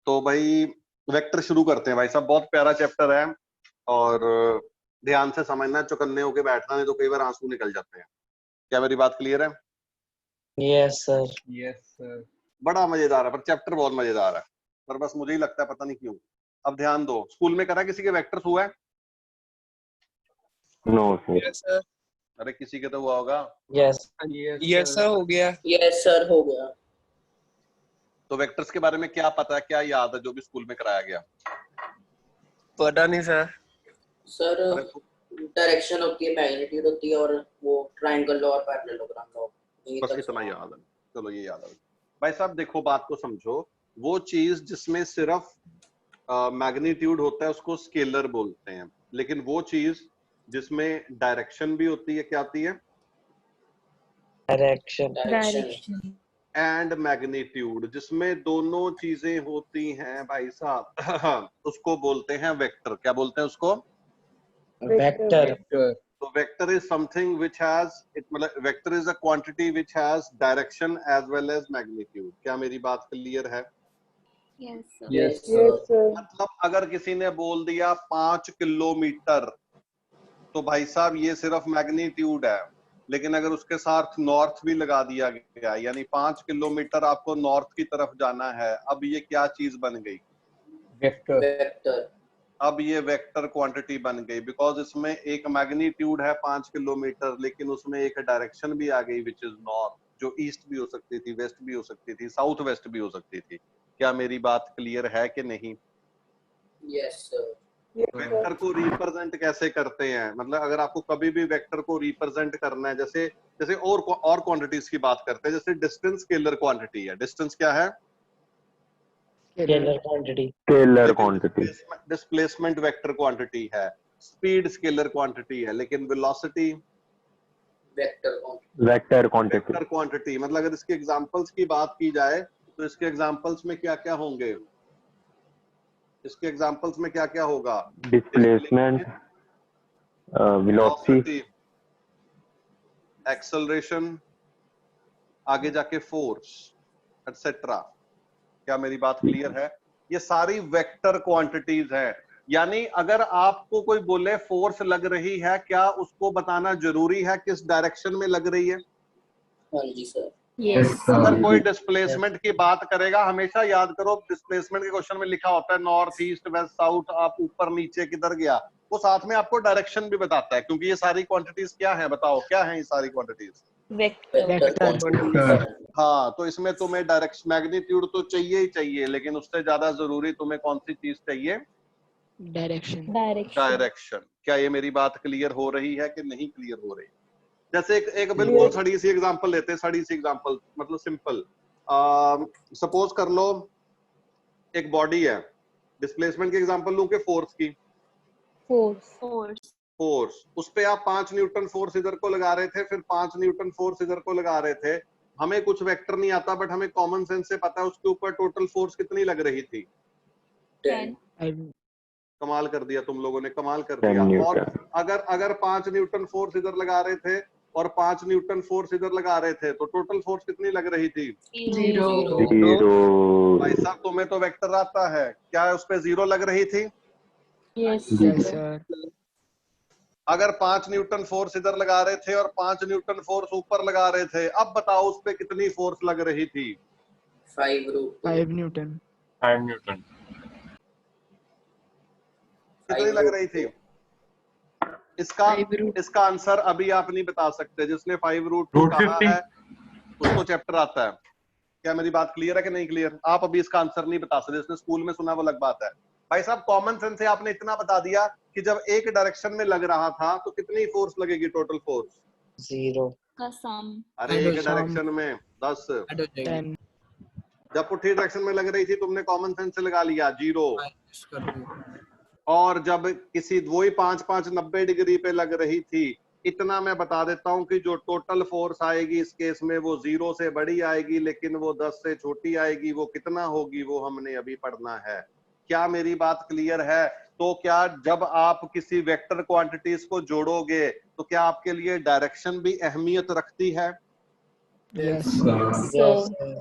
तो भाई वेक्टर शुरू करते हैं भाई साहब, बहुत प्यारा चैप्टर है और ध्यान से समझना, चौकन्ने होके बैठना, नहीं तो कई बार आंसू निकल जाते हैं। क्या मेरी बात क्लियर है? Yes sir. Yes sir. बड़ा मजेदार है, पर चैप्टर बहुत मजेदार है, पर बस मुझे ही लगता है पता नहीं क्यों। अब ध्यान दो, स्कूल में करा किसी के वेक्टर्स हुआ है? No sir. Yes sir. अरे किसी के तो हुआ होगा। यस यस सर हो गया। यस सर हो गया। तो वेक्टर्स के बारे में क्या पता है, क्या याद है जो भी स्कूल में कराया गया? पता नहीं सर। सर अरे डायरेक्शन होती है, मैग्नीट्यूड होती है, और वो ट्रायंगल लॉ और पैरेललोग्राम लॉ। बस इतना याद है, चलो ये याद है। भाई साहब देखो, बात को समझो, वो चीज जिसमें सिर्फ मैग्नीट्यूड होता है उसको स्केलर बोलते हैं, लेकिन वो चीज जिसमें डायरेक्शन भी होती है क्या होती है? डायरेक्शन। एंड मैग्नीट्यूड, जिसमें दोनों चीजें होती हैं भाई साहब उसको बोलते हैं वेक्टर। क्या बोलते हैं उसको? वेक्टर। तो vector is something which has it, मतलब vector is a quantity which has direction as well as magnitude. क्या मेरी बात क्लियर है? Yes sir. मतलब अगर किसी ने बोल दिया 5 किलोमीटर, तो भाई साहब ये सिर्फ मैग्नीट्यूड है, लेकिन अगर उसके साथ नॉर्थ भी लगा दिया गया, यानी 5 किलोमीटर आपको नॉर्थ की तरफ जाना है, अब ये क्या चीज बन गई? वेक्टर। अब ये वेक्टर क्वांटिटी बन गई, बिकॉज इसमें एक मैग्नीट्यूड है 5 किलोमीटर, लेकिन उसमें एक डायरेक्शन भी आ गई विच इज नॉर्थ, जो ईस्ट भी हो सकती थी, वेस्ट भी हो सकती थी, साउथ वेस्ट भी हो सकती थी। क्या मेरी बात क्लियर है कि नहीं? Yes sir. वेक्टर को रिप्रेजेंट कैसे करते हैं, मतलब अगर आपको कभी भी वेक्टर को रिप्रेजेंट करना है, जैसे जैसे और क्वांटिटीज की बात करते हैं, जैसे डिस्टेंस स्केलर क्वांटिटी है। डिस्टेंस क्या है? Scalar quantity. Scalar quantity. Displacement vector quantity है। स्पीड स्केलर क्वांटिटी है, लेकिन velocity vector quantity. Vector quantity. मतलब अगर इसके एग्जांपल्स की बात की जाए तो इसके एग्जांपल्स में क्या क्या होंगे? इसके एग्जांपल्स में क्या क्या होगा? डिस्प्लेसमेंट, वेलोसिटी, एक्सेलरेशन, आगे जाके फोर्स, एटसेट्रा। क्या मेरी बात क्लियर है? ये सारी वेक्टर क्वांटिटीज है। यानी अगर आपको कोई बोले फोर्स लग रही है, क्या उसको बताना जरूरी है किस डायरेक्शन में लग रही है? हाँ जी सर। अगर कोई डिस्प्लेसमेंट की बात करेगा, हमेशा याद करो डिस्प्लेसमेंट के क्वेश्चन में लिखा होता है नॉर्थ ईस्ट वेस्ट साउथ, आप ऊपर नीचे किधर गया, वो साथ में आपको डायरेक्शन भी बताता है, क्योंकि ये सारी क्वांटिटीज क्या है, बताओ क्या है ये सारी क्वांटिटीज? वेक्टर। हाँ, तो इसमें तुम्हें डायरेक्शन मैग्नीट्यूड तो चाहिए ही चाहिए, लेकिन उससे ज्यादा जरूरी तुम्हें कौन सी चीज चाहिए? डायरेक्शन। क्या ये मेरी बात क्लियर हो रही है कि नहीं क्लियर हो रही? जैसे एक बिल्कुल सड़ी सी एग्जांपल लेते हैं, सड़ी सी एग्जांपल मतलब सिंपल। सपोज कर लो एक बॉडी है, डिस्प्लेसमेंट की एग्जांपल लूं कि फोर्स की? फोर्स। उस पे आप 5 न्यूटन फोर्स इधर को लगा रहे थे, फिर 5 न्यूटन फोर्स इधर को लगा रहे थे। हमें कुछ वेक्टर नहीं आता, बट हमें कॉमन सेंस से पता है उसके ऊपर टोटल फोर्स कितनी लग रही थी। 10। कमाल कर दिया तुम लोगों ने, कमाल कर दिया। और अगर 5 न्यूटन फोर्स इधर लगा रहे थे और 5 न्यूटन फोर्स इधर लगा रहे थे, तो टोटल फोर्स कितनी लग रही थी? 0। भाई साहब तुम्हें तो वेक्टर आता है, क्या उस पे 0 लग रही थी? अगर 5 न्यूटन फोर्स इधर लगा रहे थे और 5 न्यूटन फोर्स ऊपर लगा रहे थे, अब बताओ उस पे कितनी फोर्स लग रही थी? 5 न्यूटन। कितनी लग रही थी? इसका आंसर अभी आप नहीं बता सकते। जिसने 5√2 कहा है उसको चैप्टर आता है। क्या मेरी बात क्लियर है कि नहीं क्लियर? आप अभी इसका आंसर नहीं बता सकते, जिसने स्कूल में सुना वो अलग बात है। भाई साहब कॉमन सेंस से आपने इतना बता दिया कि जब एक डायरेक्शन में लग रहा था तो कितनी फोर्स लगेगी? टोटल फोर्स 0 का सम। अरे एक डायरेक्शन में 10। जब पुठी डायरेक्शन में लग रही थी तुमने कॉमन सेंस से लगा लिया 0। और जब किसी वही 5-5 90 डिग्री पे लग रही थी, इतना मैं बता देता हूं कि जो टोटल फोर्स आएगी इस केस में वो 0 से बड़ी आएगी, लेकिन वो 10 से छोटी आएगी। वो कितना होगी वो हमने अभी पढ़ना है। क्या मेरी बात क्लियर है? तो क्या जब आप किसी वेक्टर क्वांटिटीज को जोड़ोगे तो क्या आपके लिए डायरेक्शन भी अहमियत रखती है? Yes. Sir.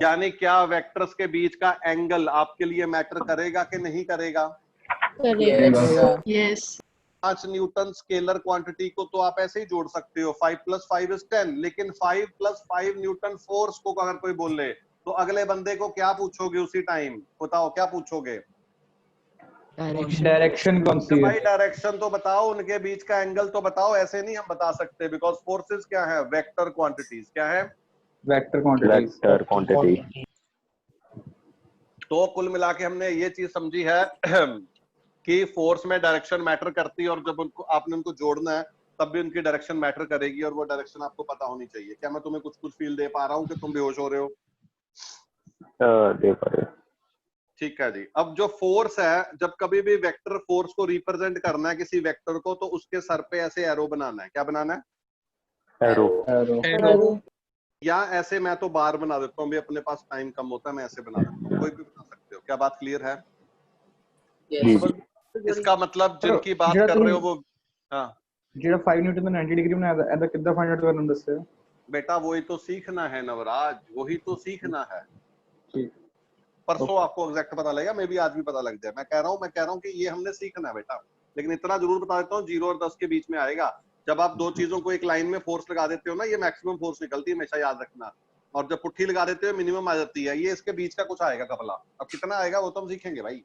यानी क्या वेक्टर्स के बीच का एंगल आपके लिए मैटर करेगा कि नहीं करेगा? Correct. Yes. 5 Newton scalar quantity को तो आप ऐसे ही जोड़ सकते हो, 5 + 5 = 10, लेकिन 5 + 5 न्यूटन फोर्स को अगर कोई बोले तो अगले बंदे को क्या पूछोगे उसी टाइम? बताओ क्या पूछोगे? डायरेक्शन कौन सी भाई है? डायरेक्शन तो बताओ, उनके बीच का एंगल तो बताओ। ऐसे नहीं हम बता सकते, बिकॉज फोर्सेस क्या है? Vector quantities. क्या है? Vector quantities. Vector quantity. तो कुल मिला के हमने ये चीज समझी है कि फोर्स में डायरेक्शन मैटर करती है, और जब उनको आपने उनको जोड़ना है तब भी उनकी डायरेक्शन मैटर करेगी, और वो डायरेक्शन आपको पता होनी चाहिए। क्या मैं तुम्हें कुछ कुछ फील दे पा रहा हूँ कि तुम बेहोश हो रहे हो? दे पा रहे। ठीक है जी। अब जो फोर्स है, जब कभी भी वेक्टर फोर्स को रिप्रेजेंट करना है किसी वेक्टर को, तो उसके सर पे ऐसे एरो बनाना है। क्या बनाना है? एरो। Arrow. या ऐसे, मैं तो बार बना देता हूँ, भी अपने पास टाइम कम होता है, मैं ऐसे बना देता हूँ, कोई भी बना सकते हो। क्या बात क्लियर है? जी Yes. जी। इसका मतलब जिनकी बात ਜਿਹੜਾ कर रहे हो ਤੁਸੀਂ- वो, हाँ ਜਿਹੜਾ 5 ਨਿਊਟਨ ਦਾ 90 ਡਿਗਰੀ ਬਣਾਇਆ ਇਹਦਾ ਕਿੱਦਾਂ ਫਾਈਂਡ ਆਊਟ ਕਰਨਾ ਦੱਸਿਓ। बेटा, वही तो सीखना है नवराज, वही तो सीखना है। ठीक। परसों आपको एग्जैक्ट पता लगेगा, मे भी आज भी पता लग जाए। मैं कह रहा हूँ कि ये हमने सीखना है बेटा। लेकिन इतना जरूर बता देता हूँ, 0 और 10 के बीच में आएगा। जब आप दो चीजों को एक लाइन में फोर्स लगा देते हो ना, ये मैक्सिमम फोर्स निकलती है, हमेशा याद रखना। और जब पुट्ठी लगा देते हो मिनिमम आ जाती है। ये इसके बीच का कुछ आएगा कपला। अब कितना आएगा वो तो हम सीखेंगे भाई।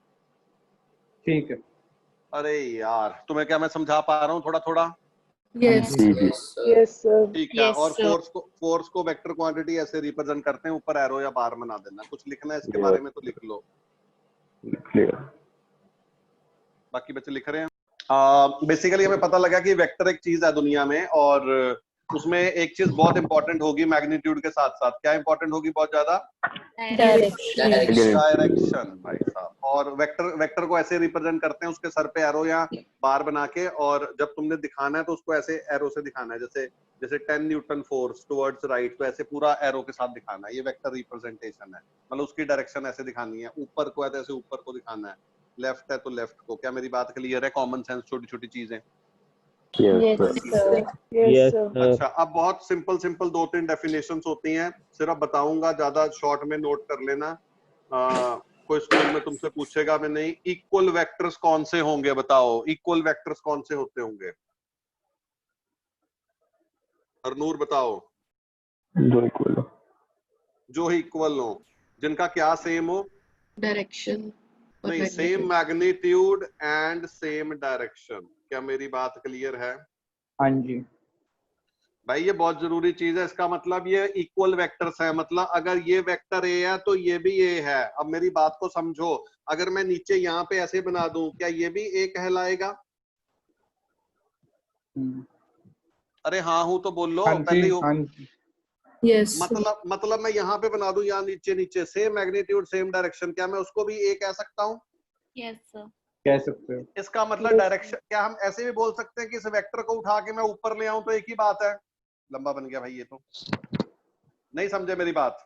ठीक है। अरे यार, तुम्हें क्या मैं समझा पा रहा हूँ थोड़ा थोड़ा? Yes. जी जी। Yes, sir. ठीक है। Yes, और sir. फोर्स को वेक्टर क्वांटिटी ऐसे रिप्रेजेंट करते हैं, ऊपर एरो या बार बना देना। कुछ लिखना है इसके Yeah. बारे में तो लिख लो। क्लियर। बाकी बच्चे लिख रहे हैं। बेसिकली हमें पता लगा कि वेक्टर एक चीज है दुनिया में, और उसमें एक चीज बहुत इंपॉर्टेंट होगी मैग्नीट्यूड के साथ साथ। क्या इंपॉर्टेंट होगी बहुत ज्यादा? Direction. डायरेक्शन भाई साहब। और वेक्टर को ऐसे रिप्रेजेंट करते हैं, उसके सर पे एरो या बार बना के, और जब तुमने दिखाना है तो उसको ऐसे एरो से दिखाना है। जैसे 10 न्यूटन फोर्स टुवर्ड्स राइट, तो ऐसे पूरा एरो के साथ दिखाना है। ये वेक्टर रिप्रेजेंटेशन है। मतलब उसकी डायरेक्शन ऐसे दिखानी है। ऊपर को है तो ऐसे ऊपर को दिखाना है, लेफ्ट है तो लेफ्ट को। क्या मेरी बात क्लियर है? कॉमन सेंस, छोटी छोटी चीजें। Yes, sir. Yes, sir. अच्छा, अब बहुत सिंपल 2-3 डेफिनेशंस होती हैं, सिर्फ बताऊंगा, ज्यादा शॉर्ट में नोट कर लेना। कोई स्कूल में तुमसे पूछेगा भी नहीं। इक्वल वेक्टर्स कौन से होंगे? बताओ, इक्वल वेक्टर्स कौन से होते होंगे? हरनूर बताओ। जो इक्वल हो। जो इक्वल हो, जिनका क्या सेम हो? Direction. और नहीं, same magnitude. Magnitude and same direction. क्या मेरी बात क्लियर है? हाँ जी। भाई ये बहुत जरूरी चीज है। इसका मतलब ये इक्वल वेक्टर्स है, मतलब अगर ये वेक्टर ए है तो ये भी ए है। अब मेरी बात को समझो, अगर मैं नीचे यहाँ पे ऐसे बना दूं, क्या ये भी ए कहलाएगा? अरे हाँ हूं तो बोल लो, हाँ पहले ही जी। हो। हाँ जी। Yes. मतलब मैं यहाँ पे बना दूं, यहाँ नीचे सेम मैग्नीट्यूड सेम डायरेक्शन, क्या मैं उसको भी ए कह सकता हूँ? Yes, sir. कह सकते हो। इसका मतलब डायरेक्शन, क्या हम ऐसे भी बोल सकते हैं कि इस वेक्टर को उठा के मैं ऊपर ले आऊं तो एक ही बात है? लंबा बन गया भाई ये तो। नहीं समझे मेरी बात?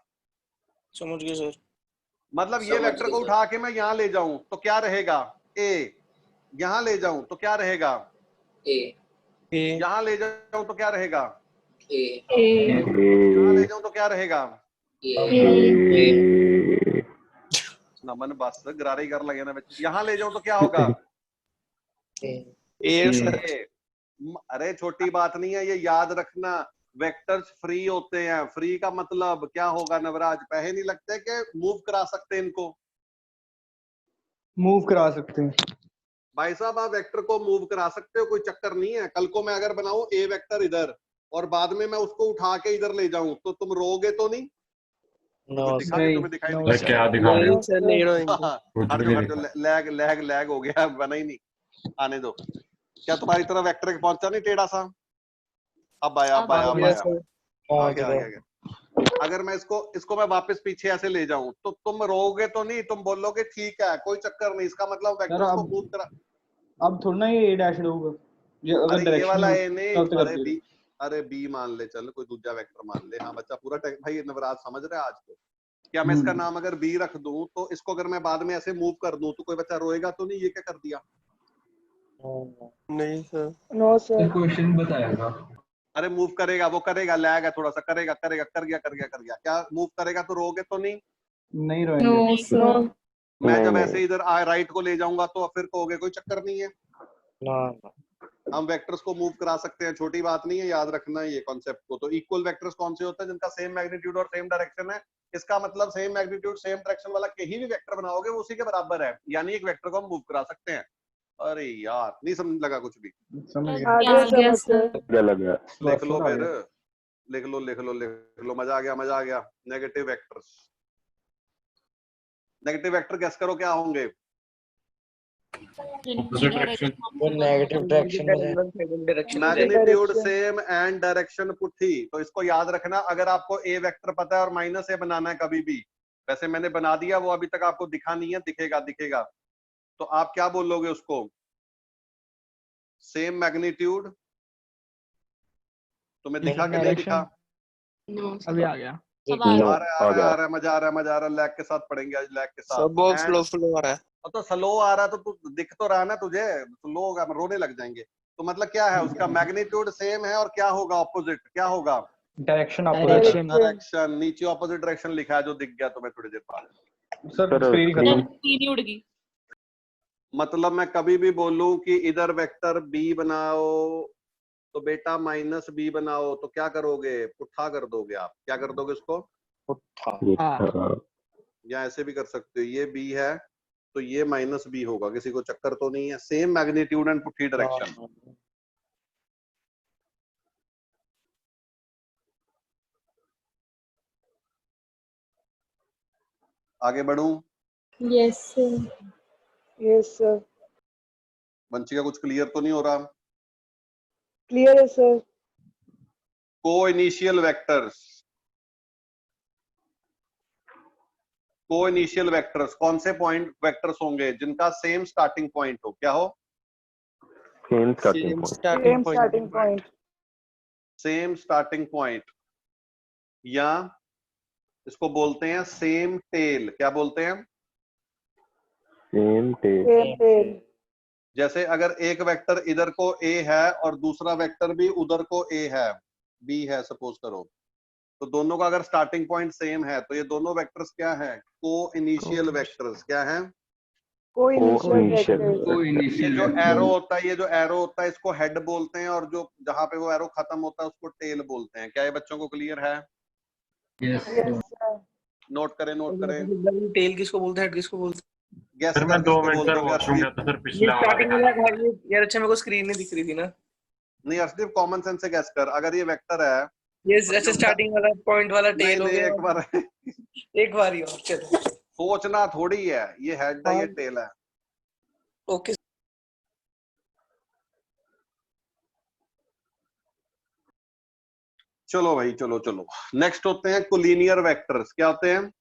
समझ गए सर। मतलब ये समझ वेक्टर को गए, उठा के मैं यहाँ ले जाऊं तो क्या रहेगा? ए। यहाँ ले जाऊं तो क्या रहेगा? A. यहाँ ले जाऊं तो क्या रहेगा? A. यहाँ ले जाऊं तो क्या रहेगा? ए। नमन बस गरारे कर लगे ना बच्चे। यहाँ ले जाऊं तो क्या होगा? सर। ए। अरे छोटी बात नहीं है, ये याद रखना। वेक्टर्स फ्री होते हैं। फ्री का मतलब क्या होगा नवराज? पैसे नहीं लगते कि मूव करा सकते इनको? मूव करा सकते हैं भाई साहब, आप वेक्टर को मूव करा सकते हो, कोई चक्कर नहीं है। कल को मैं अगर बनाऊं ए वेक्टर इधर, और बाद में मैं उसको उठा के इधर ले जाऊं, तो तुम रोगे तो नहीं? तुम्हें दिखाई no, नहीं sir. क्या दिखा रहे हो? सर नहीं रोएंगे। हट जाओ, लैग हो गया, बना ही नहीं। आने दो। क्या तुम्हारी तरह वेक्टर पहुंचा नहीं टेढ़ा सा? अब आया। आ गया। अगर मैं इसको मैं वापस पीछे ऐसे ले जाऊं तो तुम रोगे तो नहीं? तुम बोलोगे ठीक है कोई चक्कर नहीं। इसका मतलब वेक्टर को मूव करा। अब थोड़ा ना ये डैश होगा ये अगर अरे ये वाला ए नहीं, डायरेक्शन अरे बी मान ले, चल कोई दूसरा वेक्टर मान ले। हाँ बच्चा पूरा भाई नवराज समझ रहा है आज तो। क्या मैं इसका नाम अगर बी रख दूं, तो इसको अगर मैं बाद में ऐसे मूव कर दूं तो कोई बच्चा रोएगा तो नहीं? ये क्या कर दिया? नहीं सर। No, sir. क्वेश्चन बताएगा। अरे मूव करेगा, वो करेगा, लैग है थोड़ा सा, करेगा करेगा, कर गया कर गया कर गया। क्या मूव करेगा तो रोगे तो नहीं? नहीं रोएंगे। No, sir. मैं नहीं, जब नहीं। ऐसे इधर राइट को ले जाऊंगा तो फिर कहोगे, कोई चक्कर नहीं है। ना हम वेक्टर्स को मूव करा सकते हैं, छोटी बात नहीं है, याद रखना है ये कॉन्सेप्ट को। तो इक्वल वेक्टर्स कौन से होते हैं? जिनका सेम मैग्नीट्यूड और सेम डायरेक्शन है। इसका मतलब सेम मैग्नीट्यूड सेम डायरेक्शन वाला कहीं भी वेक्टर बनाओगे वो उसी के बराबर है, यानी एक वेक्टर को हम मूव करा सकते हैं। अरे यार नहीं समझ लगा कुछ भी। समझ आ गया। गया सर। अलग है। लिख लो बस, आ फिर, गया। लिख लो लिख लो लिख लो। मजा आ गया मजा आ गया। Negative vectors, negative vector guess करो क्या होंगे? Opposite direction. वो नेगेटिव डायरेक्शन में direction magnitude same and direction पुट्ठी। तो इसको याद रखना, अगर आपको ए वेक्टर पता है और माइनस ए बनाना है कभी भी, वैसे मैंने बना दिया, वो अभी तक आपको दिखा नहीं है, दिखेगा दिखेगा। तो आप क्या बोलोगे उसको? Same magnitude. तुम्हें दिखा कि नहीं दिखा? No, अभी आ गया। अब आ नो, आ रहा है आ आ रहा है गया। आ रहा है, मजा आ रहा है मजा आ रहा है। लैग के साथ पढ़ेंगे आज, लैग के साथ। सब बहुत And- फ्लो फ्लो आ रहा है। तो स्लो आ रहा है तो तू दिख तो रहा ना तुझे, स्लो होगा, रोने लग जाएंगे। तो मतलब क्या है, उसका मैग्नीट्यूड सेम है और क्या होगा ऑपोजिट, क्या होगा? Direction Direction. डायरेक्शन। नीचे ऑपोजिट डायरेक्शन लिखा है जो दिख गया तुम्हें थोड़ी देर बाद। सर सर, स्क्रीन screen- खत्म। तीन उड़ गई। मतलब मैं कभी भी बोलूं कि इधर वेक्टर बी बनाओ तो बेटा माइनस बी बनाओ, तो क्या करोगे? पुट्ठा कर दोगे आप। क्या कर दोगे उसको? पुट्ठा। या ऐसे भी कर सकते हो, ये बी है तो ये माइनस बी होगा, किसी को चक्कर तो नहीं है। Same magnitude and putty direction. आगे बढ़ूं? Yes, sir. Yes, sir. Vanshika कुछ क्लियर तो नहीं हो रहा? Clear है sir. को इनिशियल वेक्टर्स, को इनिशियल वेक्टर्स कौन से पॉइंट वेक्टर्स होंगे जिनका सेम स्टार्टिंग पॉइंट हो? क्या हो? Same starting Same point. starting Same point. starting point. Same starting point, या इसको बोलते हैं सेम टेल। क्या बोलते हैं? Same tail. Same tail. जैसे अगर एक वेक्टर इधर को ए है और दूसरा वेक्टर भी उधर को ए है, बी है सपोज करो, तो दोनों का अगर स्टार्टिंग पॉइंट सेम है तो ये दोनों वेक्टर्स क्या है? को इनिशियल वेक्टर्स। क्या है? Co-initial Co-initial vectors. ये जो एरो होता है, ये जो एरो होता है इसको हेड बोलते हैं, और जो जहां पे वो एरो खत्म होता है उसको टेल बोलते हैं। क्या ये बच्चों को क्लियर है? Yes sir. नोट करें नोट करें। टेल किसको बोलते हैं, हेड किसको बोलते हैं? गैस सर कर मैं 2 किसको मिनट बोलते सर हो? वॉशरूम गया था सर, ये पिछला वाला स्टार्टिंग दिखाना। वाला भाई यार, अच्छा मेरे को स्क्रीन नहीं दिख रही थी ना। नहीं अर्शदीप, कॉमन सेंस से गैस कर। अगर ये वेक्टर है, ये अच्छा स्टार्टिंग वाला पॉइंट वाला नहीं टेल हो नहीं गया। एक बार एक बार ही और चलो। सोचना थोड़ी है, ये हेड है ये टेल है। ओके। चलो भाई चलो चलो, नेक्स्ट होते हैं कोलिनियर वेक्टर्स। क्या होते हैं?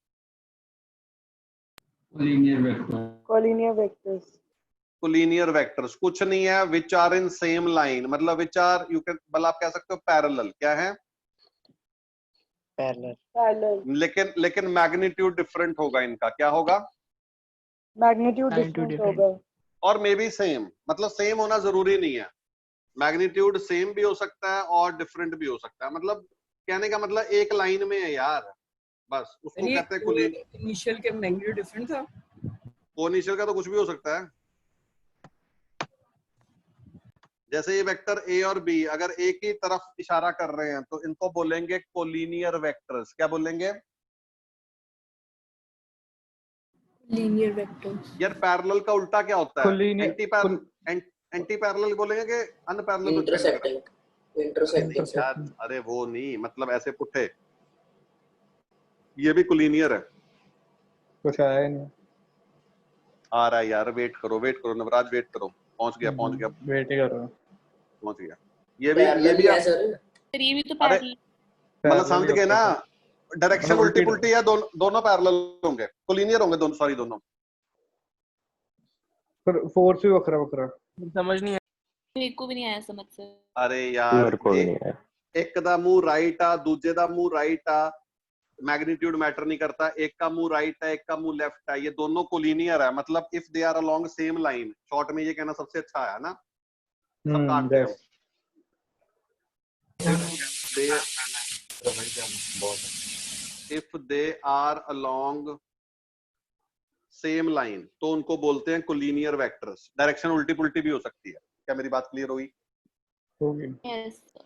Collinear vectors. कोलिनियर वेक्टर्स कुछ नहीं है, which are in same line, मतलब विच आर, यू कैन, मतलब आप कह सकते हो पैरेलल। क्या है? पैरेलल। Parallel. लेकिन मैग्नीट्यूड डिफरेंट होगा इनका। क्या होगा? Magnitude different होगा. और मे बी सेम, मतलब सेम होना जरूरी नहीं है। मैग्नीट्यूड सेम भी हो सकता है और डिफरेंट भी हो सकता है। मतलब कहने का मतलब एक लाइन में है यार, बस उसको कहते हैं कोलिनियर। इनिशियल के मैग्नीट्यूड डिफरेंट था। कोनिशियल का तो कुछ भी हो सकता है। जैसे ये वेक्टर ए और बी अगर एक ही तरफ इशारा कर रहे हैं तो इनको बोलेंगे कोलिनियर वेक्टर्स। क्या बोलेंगे? Linear vectors. यार पैरेलल का उल्टा क्या होता है? Collinear- एंटी पैरेलल बोलेंगे कि अनपैरेलल? इंटरसेक्टिंग यार अरे वो नहीं, मतलब ऐसे पुट्ठे। ये भी कोलिनियर है। कुछ आया ही नहीं। आ रहा है यार, वेट करो नवराज, वेट करो। पहुंच गया वेट ही कर रहा हूँ। पहुंच गया। ये भी है सर। सर ये भी तो अरे, पैरेलल। मतलब समझ गए ना, डायरेक्शन मतलब उल्टी पुल्टी है, दोनों पैरेलल होंगे, कोलिनियर होंगे दोनों, सॉरी दोनों। पर फोर्स भी वखरा वखरा। समझ नहीं मेरे को भी नहीं आया समझ से। अरे यार मेरे को भी नहीं है। एक दा मुंह राइट आ, दूजे दा मुंह राइट आ, मैग्नीट्यूड मैटर नहीं करता। एक का मुंह राइट है, एक का मुंह लेफ्ट है, ये दोनों कोलिनियर है। मतलब if they are along same line, short में ये कहना सबसे अच्छा है ना। सब काटते हैं। They are along same line तो उनको बोलते हैं कोलिनियर वेक्टर्स। डायरेक्शन उल्टी पुल्टी भी हो सकती है। क्या मेरी बात क्लियर हुई? होगी। Yes, sir.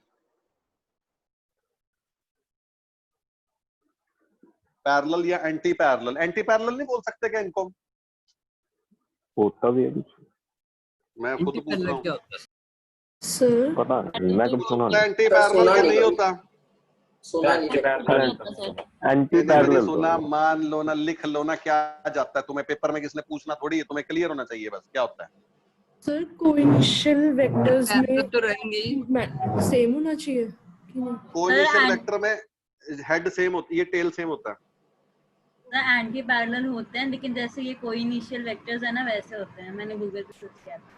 पैरेलल या एंटी पैरेलल? एंटी पैरेलल नहीं बोल सकते क्या इनको? होता भी है कुछ, मैं खुद पूछ रहा हूँ। क्या होता है? Sir. पता नहीं, मैं कभी सुना नहीं। एंटी पैरेलल क्या नहीं होता? सुना नहीं जाता। नहीं होता, sir. एंटी मैंने नहीं पैरेलल सुना, मान लो ना, लिख लो ना, क्या जाता है तुम्हें? पेपर में किसने पूछना थोड़ी है, तुम्हें क्लियर होना चाहिए बस क्या होता है। सर कोइनिशियल वेक्टर्स पैरेलल तो रहेंगे ही। में सेम होना चाहिए कि नहीं? कोइनिशियल वेक्टर में हेड सेम होती है, टेल सेम होता है। एंटी पैरेलल होते हैं, लेकिन जैसे ये कोइनिशियल वेक्टर्स है ना वैसे होते हैं। मैंने गूगल पे सर्च किया था।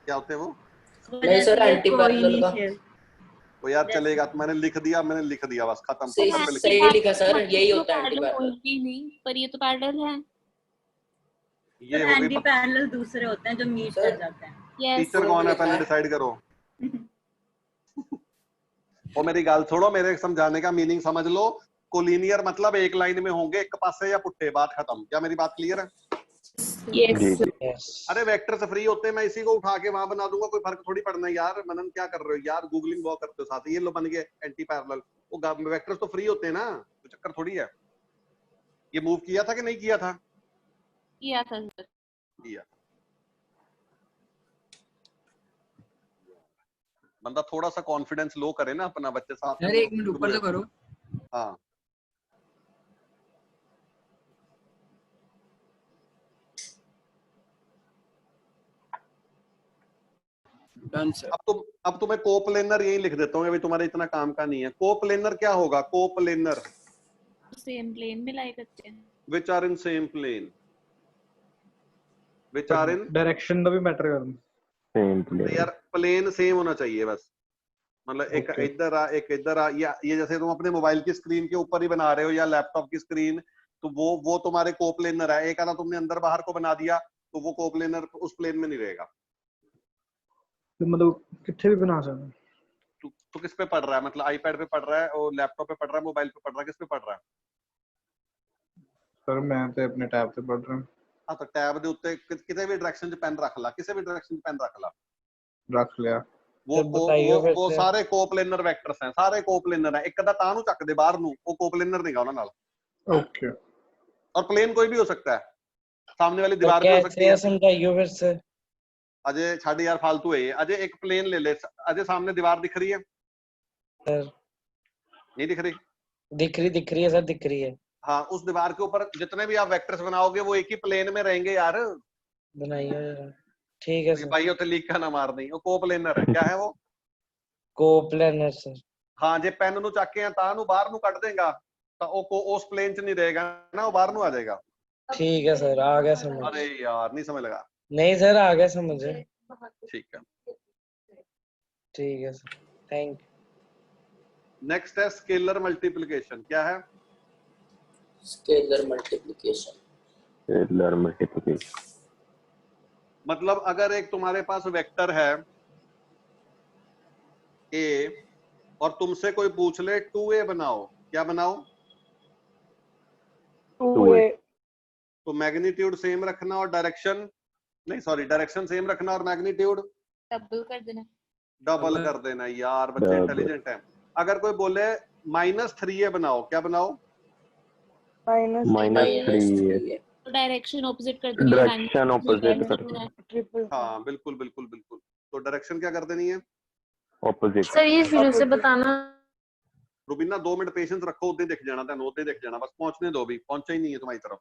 क्या होते हैं वो? नहीं सर, एंटी पैरेलल का वो यार चलेगा, तो मैंने लिख दिया बस खत्म। सही पेपर पे लिख सही लिखा सर, यही होता है एंटी पैरेलल पैरेलल। होगी नहीं, पर ये तो पैरेलल है। ये हो एंटी गई। पैरेलल दूसरे होते हैं जो मीट सर, कर जाते हैं। Yes. टीचर कौन है पहले डिसाइड करो। और मेरी गाल छोड़ो, मेरे समझाने का मीनिंग समझ लो। कोलिनियर मतलब एक लाइन में होंगे, एक पासे या पुट्ठे, बात खत्म। क्या मेरी बात क्लियर है? Yes. जी जी। अरे वेक्टर से फ्री होते हैं, मैं इसी को उठा के वहां बना दूंगा, कोई फर्क थोड़ी पड़ना है यार। मनन क्या कर रहे हो यार, गूगलिंग बहुत करते हो साथ। ये लो बन गए एंटी पैरेलल। वो वेक्टर्स तो फ्री होते हैं ना, तो चक्कर थोड़ी है। ये मूव किया था कि नहीं किया था? किया था सर। किया। बंदा थोड़ा सा कॉन्फिडेंस लो करे ना अपना, बच्चे साथ। यार एक मिनट ऊपर से करो। हाँ डन सर। अब तुम्हें कोप्लेनर यही लिख देता हूँ, अभी तुम्हारे इतना काम का नहीं है। कोप्लेनर क्या होगा? कोप्लेनर सेम प्लेन में लाई करते हैं। which are in same plane, which are in direction का भी मैटर करता है। Same plane. यार प्लेन सेम होना चाहिए बस। मतलब एक Okay. इधर आ, एक इधर आ, या ये जैसे तुम अपने मोबाइल की स्क्रीन के ऊपर ही बना रहे हो या लैपटॉप की स्क्रीन, तो वो तुम्हारे कोप्लेनर है। एक आधा तुमने अंदर बाहर को बना दिया तो वो कोप्लेनर उस प्लेन में नहीं रहेगा। तो मतलब कितने भी बना सकते हैं। तो किस पे पढ़ रहा है? मतलब आईपैड पे पढ़ रहा है और लैपटॉप पे पढ़ रहा है, मोबाइल पे पढ़ रहा है, किस पे पढ़ रहा है? सर मैं तो अपने टैब से पढ़ रहा हूँ। हाँ तो टैब ਦੇ ਉੱਤੇ किसी भी डायरेक्शन च पेन रख ला, किसी भी डायरेक्शन च पेन रख ला। रख लिया। वो सारे कोप्लेनर वेक्टर्स हैं, सारे कोप्लेनर हैं। एक अदा ਤਾਂ ਨੂੰ ਚੱਕ ਦੇ ਬਾਹਰ ਨੂੰ, ਉਹ कोप्लेनर नहीं गा ਉਹਨਾਂ ਨਾਲ। ओके। और प्लेन कोई भी हो सकता है, सामने वाली दीवार भी हो सकती है। समझाइयो फिर से। अजय छाड़ यार फालतू है ये। अजय एक प्लेन ले ले। अजय सामने दीवार दिख रही है? सर नहीं दिख रही? दिख रही है सर, दिख रही है। हाँ, उस दीवार के ऊपर जितने भी आप वेक्टर्स बनाओगे वो एक ही प्लेन में रहेंगे यार। बनाइयो जरा। ठीक है सर। भाई उते लीक का ना मार नहीं, वो कोप्लेनर है। क्या है वो? Coplanar sir. हाँ, जे पेन ਨੂੰ ਚੱਕ ਕੇ ਤਾਂ ਨੂੰ ਬਾਹਰ ਨੂੰ ਕੱਢ ਦੇਗਾ ਤਾਂ ਉਹ ਉਸ प्लेन च नहीं रहेगा ना, वो बाहर ਨੂੰ आ जाएगा। ठीक है सर, आ गया समझ। अरे यार नहीं समझ लगा। नहीं सर, आ गया समझ। ठीक है, ठीक है सर, थैंक यू। नेक्स्ट है स्केलर मल्टीप्लिकेशन। क्या है? Scalar multiplication. स्केलर मल्टीप्लिकेशन मतलब अगर एक तुम्हारे पास वेक्टर है a और तुमसे कोई पूछ ले 2a बनाओ, क्या बनाओ? 2a। तो मैग्नीट्यूड सेम रखना और डायरेक्शन नहीं, सॉरी, डायरेक्शन सेम रखना और मैग्नीट्यूड डबल कर देना। डबल कर देना। यार बच्चे Double. इंटेलिजेंट हैं। अगर कोई बोले -3a बनाओ, क्या बनाओ? -3 तो डायरेक्शन ऑपोजिट कर देनी है। डायरेक्शन ऑपोजिट कर ट्रिपल। हाँ बिल्कुल बिल्कुल बिल्कुल। तो डायरेक्शन क्या कर देनी है? ऑपोजिट। सर ये फिर से बताना। रुबीना 2 मिनट पेशेंस रखो, उदे दिख जाना तेन, उदे दिख जाना। बस पहुंचने दो, भी पहुंचा ही नहीं है तुम्हारी तरफ।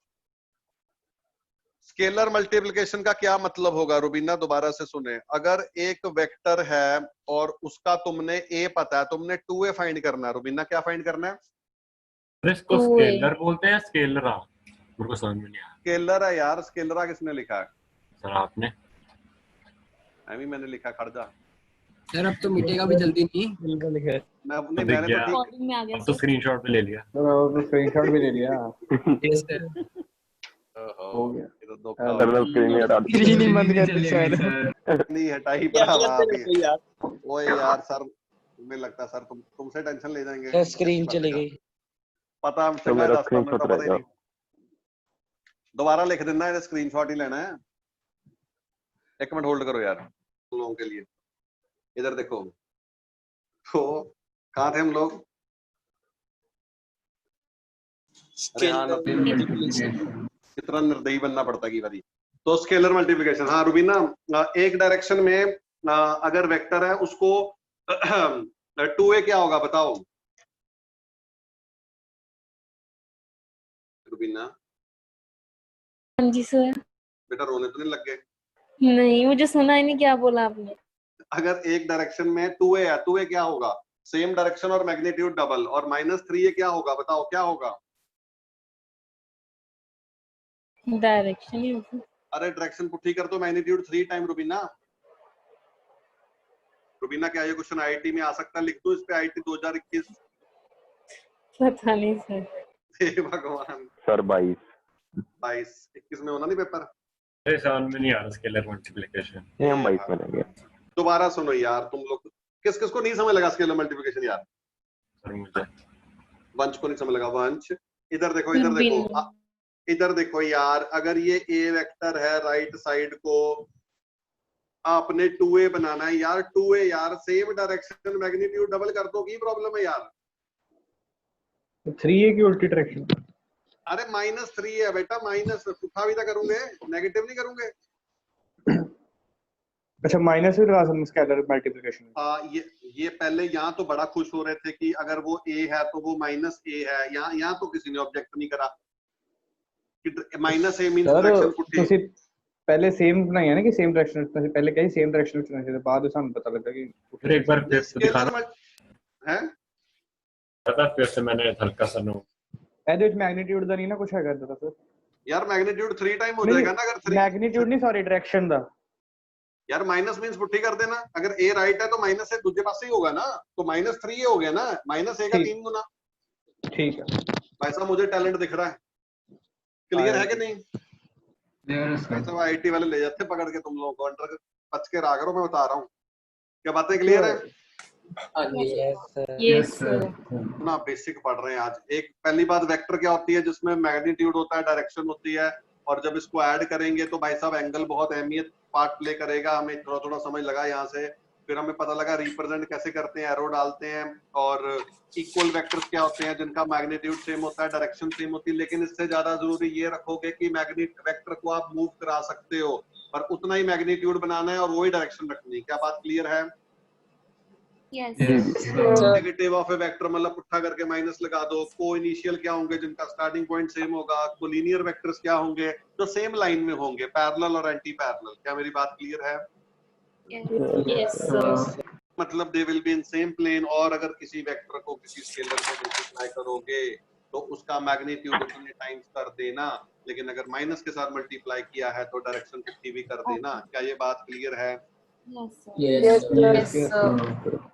स्केलर मल्टीप्लिकेशन का क्या मतलब होगा रुबीना? दोबारा से सुने। अगर एक वेक्टर है और उसका तुमने a पता है, तुमने 2a फाइंड करना है। रुबीना क्या फाइंड करना है? इसको स्केलर बोलते हैं, स्केलरा। मेरे को समझ में नहीं आया। स्केलर है यार, स्केलरा किसने लिखा है? सर आपने। मैंने लिखा, खड़ जा। सर अब तो मिटेगा भी जल्दी नहीं। बिल्कुल लिखा है। मैंने दिख तो गया। ठीक रिकॉर्डिंग में आ गया अब तो सर। स्क्रीनशॉट भी ले लिया। तो स्क्रीनशॉट भी ले लिया। Yes sir. हो गया। ये तो धोखा हो सर्वर स्क्रीन हटा दी। स्क्रीन ही बंद कर दी सर। गया। नहीं हटाई भरावा अभी। ओए यार सर, तुम्हें लगता है सर तुम तुमसे टेंशन ले जाएंगे। सर स्क्रीन चली गई। पता तो चला है मेरा 10 मिनट का स्क्रीनशॉट पता रह ही गया। नहीं। दोबारा लिख देना है, स्क्रीनशॉट ही लेना है। एक मिनट होल्ड करो यार तुम लोगों के लिए। इधर देखो, तो कहाँ थे हम लोग? रेहान, कितना निर्दयी बनना पड़ता है बारी। तो स्केलर मल्टीप्लिकेशन, हाँ रुबीना, एक डायरेक्शन में अगर वेक्टर है उसको 2a क्या होगा बताओ रुबीना? हाँ जी सर। बेटा रोने तो नहीं लग गए? नहीं, मुझे सुना ही नहीं क्या बोला आपने। अगर एक डायरेक्शन में 2a है, 2a क्या होगा? सेम डायरेक्शन और मैग्नीट्यूड डबल, और -3a क्या होगा बताओ, क्या होगा? डायरेक्शन ही होगी। अरे डायरेक्शन पुट्ठी कर दो, मैग्नीट्यूड 3 टाइम। रुबीना, रुबीना क्या ये क्वेश्चन आईआईटी में आ सकता है? लिख दो इस पे आईआईटी 2021। पता नहीं सर। हे भगवान। सर 22 21 में होना नहीं पेपर? मेरे समझ में नहीं आ रहा स्केलर मल्टीप्लिकेशन। ये हम 22 में लेंगे। दोबारा सुनो यार तुम लोग, किस किस को नहीं समझ लगा स्केलर मल्टीप्लिकेशन यार? सर मुझे वंश को नहीं समझ लगा। वंश इधर देखो, इधर देखो, इधर देखो यार, अगर ये ए वेक्टर है राइट साइड को आपने 2a बनाना है यार, 2a यार सेम डायरेक्शन मैग्नीट्यूड डबल कर दो, की प्रॉब्लम है यार? 3a की उल्टी डायरेक्शन। अरे -3 है बेटा, माइनस पुट्ठा भी तो करूंगे, नेगेटिव नहीं करूंगे। अच्छा माइनस भी लगा सकते स्केलर मल्टीप्लिकेशन। ये पहले यहाँ तो बड़ा खुश हो रहे थे कि अगर वो a है तो वो -a है, यहाँ तो किसी ने ऑब्जेक्ट नहीं करा कि -a मींस डायरेक्शन पुट्ठी। ਤੁਸੀਂ पहले सेम बनाई है ना कि सेम डायरेक्शन में, पहले कहीं सेम डायरेक्शन में चलना चाहिए, बाद में ਸਾਨੂੰ पता लगा कि फिर एक बार फिर से दिखाना है। पता फिर से मैंने हल्का सा नो ਇਹਦੇ ਵਿੱਚ ਮੈਗਨੀट्यूड ਦਾ ਨਹੀਂ ਨਾ ਕੁਝ ਹੈਗਾ ਇਦਾਂ ਦਾ ਸਰ? यार मैग्नीट्यूड 3 टाइम हो जाएगा ना अगर 3। मैग्नीट्यूड नहीं सॉरी डायरेक्शन ਦਾ यार माइनस मींस पुट्ठी कर देना, अगर a राइट है तो माइनस से दूसरे पास ही होगा ना, तो -3 हो गया ना, -a का 3 गुना। ठीक है भाई साहब मुझे टैलेंट दिख रहा है, क्लियर है कि नहीं? तो आईटी वाले ले जाते पकड़ के तुम लोगों को, अंडर बच के रहा करो, मैं बता रहा हूँ। क्या बातें क्लियर है? Yes sir. ना बेसिक पढ़ रहे हैं आज। एक पहली बात, वेक्टर क्या होती है जिसमें मैग्नीट्यूड होता है, डायरेक्शन होती है, और जब इसको ऐड करेंगे तो भाई साहब एंगल बहुत अहमियत पार्ट प्ले करेगा। हमें थोड़ा थोड़ा समझ लगा यहाँ से, फिर हमें पता लगा रिप्रेजेंट कैसे करते हैं, एरो डालते हैं, और इक्वल वेक्टर्स क्या होते हैं जिनका मैग्नीट्यूड सेम होता है, डायरेक्शन सेम होती है। लेकिन इससे ज्यादा जरूरी ये रखोगे कि मैग्नीट वेक्टर को आप मूव करा सकते हो, पर उतना ही मैग्नीट्यूड बनाना है और वही डायरेक्शन रखनी है। क्या बात क्लियर है? Yes negative of A vector मतलब पुट्ठा करके माइनस लगा दो। को इनिशियल क्या होंगे जिनका स्टार्टिंग पॉइंट सेम होगा। कोलिनियर वेक्टर्स क्या होंगे जो सेम लाइन में होंगे, पैरेलल और एंटी पैरेलल। क्या मेरी बात क्लियर है? Yes sir. मतलब they will be in same plane, और अगर किसी वेक्टर को किसी स्केलर से मल्टीप्लाई करोगे तो उसका मैग्नीट्यूड उतने टाइम्स कर देना, लेकिन अगर माइनस के साथ मल्टीप्लाई किया है तो डायरेक्शन 50 भी कर देना। क्या ये बात क्लियर है? Yes sir.